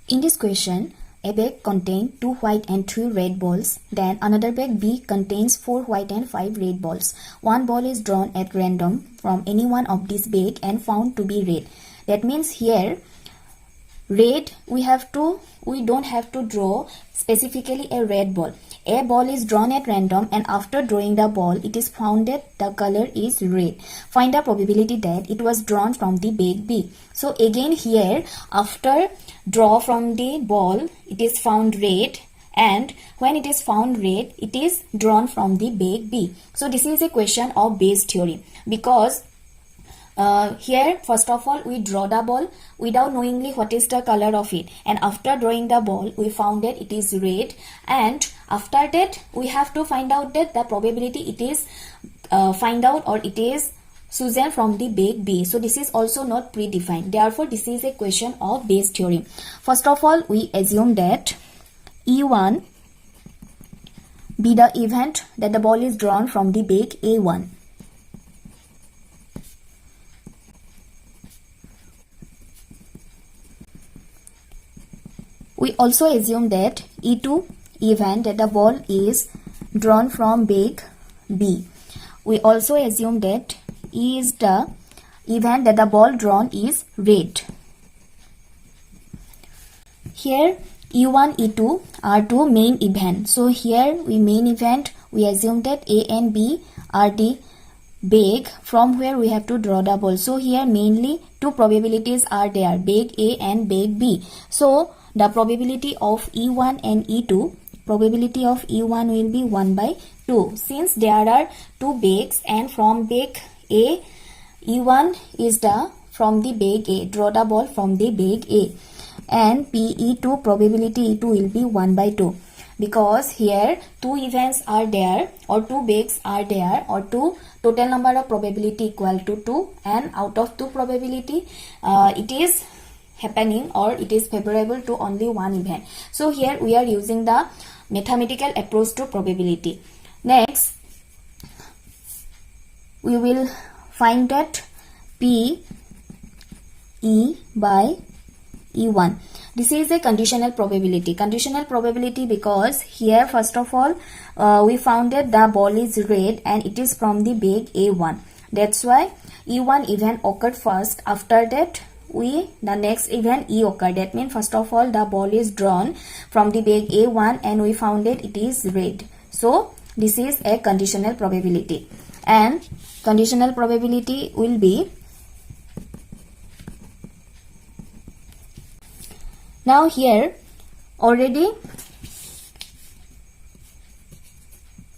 In this question, a bag contains 2 white and 3 red balls. Then another bag B contains 4 white and 5 red balls. One ball is drawn at random from any one of these bags and found to be red. That means here red we don't have to draw specifically a red ball. A ball is drawn at random and after drawing the ball it is found that the color is red. Find the probability that it was drawn from the bag B. So again here after draw from the ball it is found red, and when it is found red it is drawn from the bag B. So this is a question of Bayes theorem, because here first of all we draw the ball without knowingly what is the color of it, and after drawing the ball we found that it is red, and after that we have to find out that the probability it is it is chosen from the bag B. So this is also not predefined. Therefore this is a question of Bayes theorem. First of all we assume that E1 be the event that the ball is drawn from the bag A1. We also assume that E2 event that the ball is drawn from bag B. We also assume that E is the event that the ball drawn is red. Here E1, E2 are two main events. So here main event we assume that A and B are the bag from where we have to draw the ball. So here mainly two probabilities are there, bag A and bag B. So the probability of E1 and E2, probability of E1 will be 1 by 2. Since there are two bags and from bag A, E1 is from the bag A, draw the ball from the bag A, and PE2 probability E2 will be 1 by 2, because here two events are there or two bags are there or two total number of probability equal to 2, and out of two probability it is happening or it is favorable to only one event. So here we are using the mathematical approach to probability. Next we will find that P E by E1. This is a conditional probability. Conditional probability because here first of all we found that the ball is red and it is from the bag A1. That's why E1 event occurred first. After that the next event E occurred. That means first of all the ball is drawn from the bag A1 and we found that it is red. So this is a conditional probability, and conditional probability will be, now here already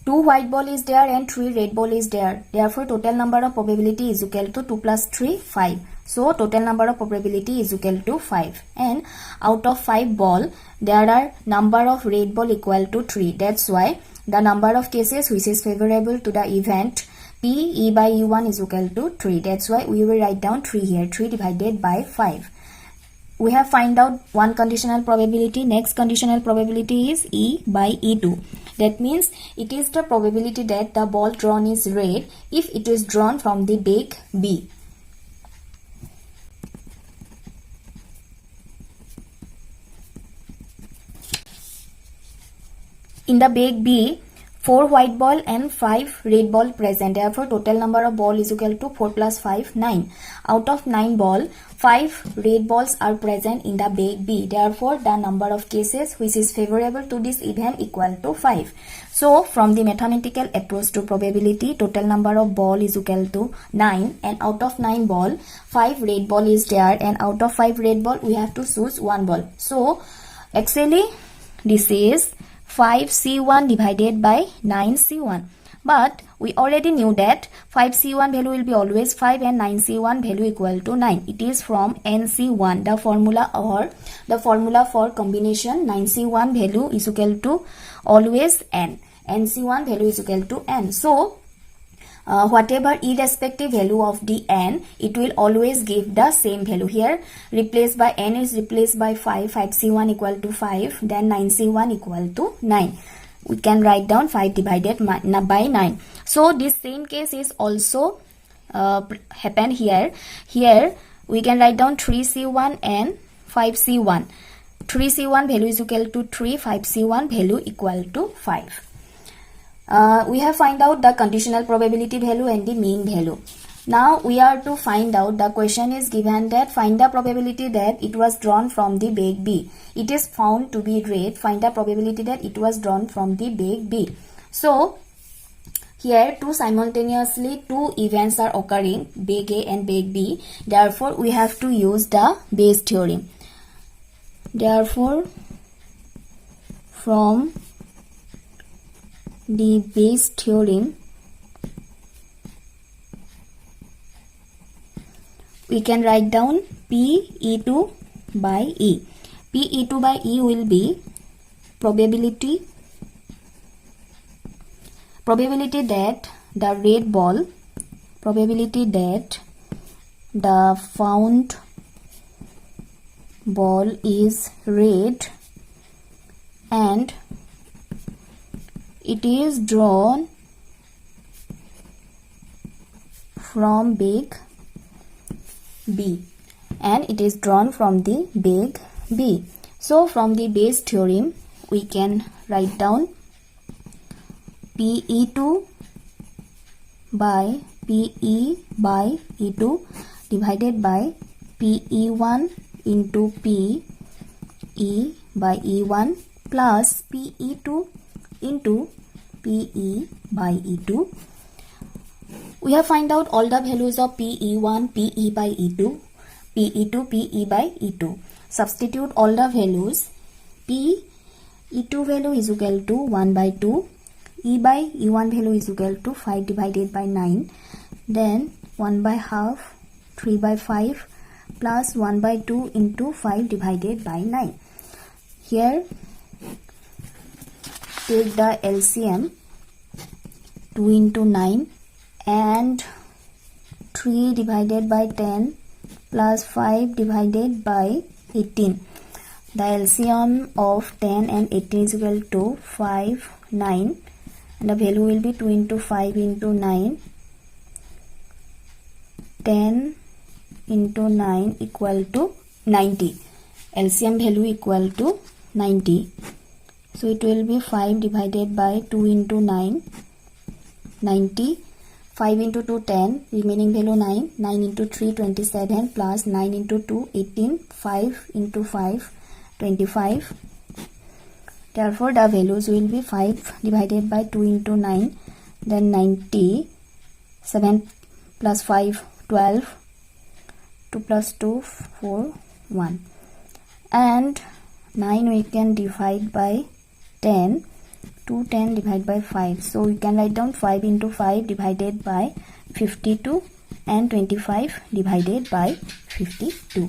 2 white ball is there and 3 red ball is there. Therefore total number of probability is equal to 2 plus 3, 5. So total number of probability is equal to 5, and out of 5 ball there are number of red ball equal to 3. That's why the number of cases which is favorable to the event P E by E1 is equal to 3. That's why we will write down 3 here, 3 divided by 5. We have find out one conditional probability. Next conditional probability is E by E2. That means it is the probability that the ball drawn is red if it is drawn from the bag B. In the bag B, 4 white ball and 5 red ball present. Therefore total number of ball is equal to 4 plus 5, 9. Out of 9 ball, 5 red balls are present in the bag B. Therefore the number of cases which is favorable to this event equal to 5. So from the mathematical approach to probability, total number of ball is equal to 9, and out of 9 ball 5 red ball is there, and out of 5 red ball we have to choose 1 ball. So actually this is 5C1 divided by 9C1. But we already knew that 5C1 value will be always 5 and 9C1 value equal to 9. It is from NC1, the formula for combination 9C1 value is equal to always N. NC1 value is equal to N. So whatever irrespective value of the N, it will always give the same value. Here replaced by N is replaced by 5, 5C1 equal to 5, then 9C1 equal to 9. We can write down 5 divided by 9. So this same case is also happen here. Here we can write down 3C1 and 5C1. 3C1 value is equal to 3, 5C1 value equal to 5. We have find out the conditional probability value and the mean value. Now we are to find out, the question is given that find the probability that it was drawn from the bag B. It is found to be red. Find the probability that it was drawn from the bag B. So here simultaneously two events are occurring, bag A and bag B. Therefore we have to use the Bayes theorem. Therefore from the Bayes theorem we can write down Pe2 by E. Pe2 by E will be probability that the red ball, probability that the found ball is red and it is drawn from bag B, and it is drawn from the bag B. So from the Bayes theorem we can write down Pe2 by Pe by E2 divided by Pe1 into Pe by E1 plus Pe2 into Pe by E2. We have find out all the values of Pe1, Pe by E2, Pe2, Pe by E2. Substitute all the values. Pe2 value is equal to 1 by 2. E by E1 value is equal to 5 divided by 9. Then 1 by half, 3 by 5 plus 1 by 2 into 5 divided by 9. Here take the LCM. 2 into 9 and 3 divided by 10 plus 5 divided by 18. The LCM of 10 and 18 is equal to 5, 9, and the value will be 2 into 5 into 9. 10 into 9 equal to 90. LCM value equal to 90. So it will be 5 divided by 2 into 9, 90. 5 into 2, 10, remaining value 9, 9 into 3, 27, plus 9 into 2, 18, 5 into 5, 25. Therefore, the values will be 5 divided by 2 into 9, then 90, 7 plus 5, 12, 2 plus 2, 4, 1. And 9 we can divide by 10. 2, 10 divided by 5. So we can write down 5 into 5 divided by 52 and 25 divided by 52.